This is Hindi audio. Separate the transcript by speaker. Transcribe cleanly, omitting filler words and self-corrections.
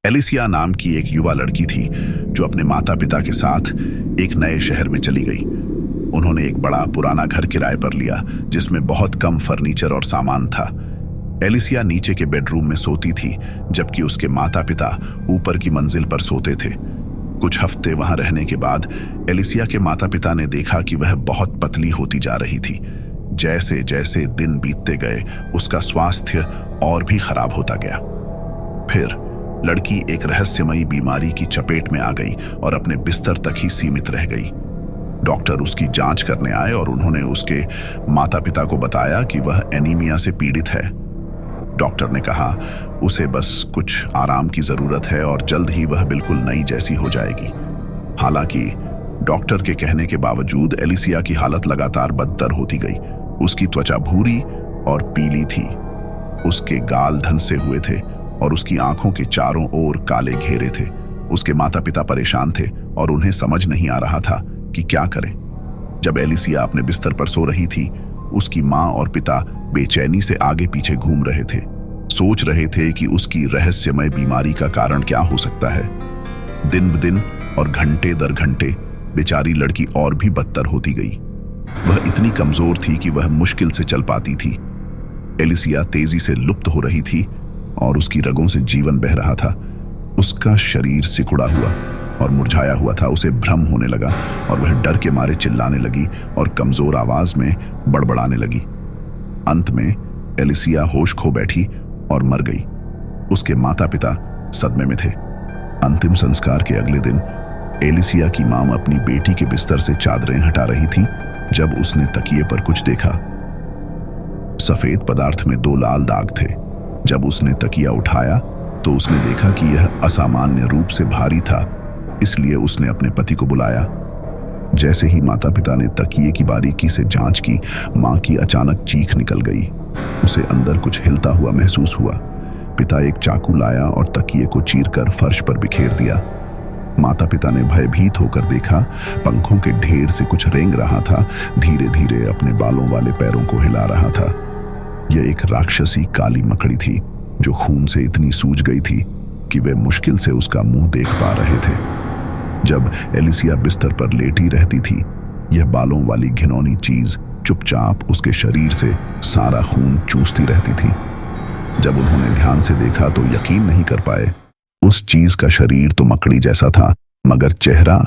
Speaker 1: एलिसिया नाम की एक युवा लड़की थी जो अपने माता पिता के साथ एक नए शहर में चली गई। उन्होंने एक बड़ा पुराना घर किराए पर लिया जिसमें बहुत कम फर्नीचर और सामान था। एलिसिया नीचे के बेडरूम में सोती थी जबकि उसके माता पिता ऊपर की मंजिल पर सोते थे। कुछ हफ्ते वहां रहने के बाद एलिसिया के माता पिता ने देखा कि वह बहुत पतली होती जा रही थी। जैसे जैसे दिन बीतते गए उसका स्वास्थ्य और भी खराब होता गया। फिर लड़की एक रहस्यमयी बीमारी की चपेट में आ गई और अपने बिस्तर तक ही सीमित रह गई। डॉक्टर उसकी जांच करने आए और उन्होंने उसके माता पिता को बताया कि वह एनीमिया से पीड़ित है। डॉक्टर ने कहा उसे बस कुछ आराम की जरूरत है और जल्द ही वह बिल्कुल नई जैसी हो जाएगी। हालांकि डॉक्टर के कहने के बावजूद एलिसिया की हालत लगातार बदतर होती गई। उसकी त्वचा भूरी और पीली थी, उसके गाल धंसे हुए थे और उसकी आंखों के चारों ओर काले घेरे थे। उसके माता पिता परेशान थे और उन्हें समझ नहीं आ रहा था कि क्या करें। जब एलिसिया अपने बिस्तर पर सो रही थी, उसकी माँ और पिता बेचैनी से आगे पीछे घूम रहे थे, सोच रहे थे कि उसकी रहस्यमय बीमारी का कारण क्या हो सकता है। दिन ब दिन और घंटे दर घंटे बेचारी लड़की और भी बदतर होती गई। वह इतनी कमजोर थी कि वह मुश्किल से चल पाती थी। एलिसिया तेजी से लुप्त हो रही थी और उसकी रगों से जीवन बह रहा था। उसका शरीर सिकुड़ा हुआ और मुरझाया हुआ था। उसे भ्रम होने लगा और वह डर के मारे चिल्लाने लगी और कमजोर आवाज में बड़बड़ाने लगी। अंत में एलिसिया होश खो बैठी और मर गई। उसके माता पिता सदमे में थे। अंतिम संस्कार के अगले दिन एलिसिया की मां अपनी बेटी के बिस्तर से चादरें हटा रही थी जब उसने तकिए पर कुछ देखा। सफेद पदार्थ में 2 लाल दाग थे। जब उसने तकिया उठाया तो उसने देखा कि यह असामान्य रूप से भारी था, इसलिए उसने अपने पति को बुलाया। जैसे ही माता पिता ने तकिए की बारीकी से जांच की, मां की अचानक चीख निकल गई। उसे अंदर कुछ हिलता हुआ महसूस हुआ। पिता एक चाकू लाया और तकिए को चीरकर फर्श पर बिखेर दिया। माता पिता ने भयभीत होकर देखा, पंखों के ढेर से कुछ रेंग रहा था, धीरे धीरे अपने बालों वाले पैरों को हिला रहा था। यह एक राक्षसी काली मकड़ी थी जो खून से इतनी सूज गई थी कि वे मुश्किल से उसका मुंह देख पा रहे थे। जब एलिसिया बिस्तर पर लेटी रहती थी, यह बालों वाली घिनौनी चीज चुपचाप उसके शरीर से सारा खून चूसती रहती थी। जब उन्होंने ध्यान से देखा तो यकीन नहीं कर पाए। उस चीज का शरीर तो मकड़ी जैसा था, मगर चेहरा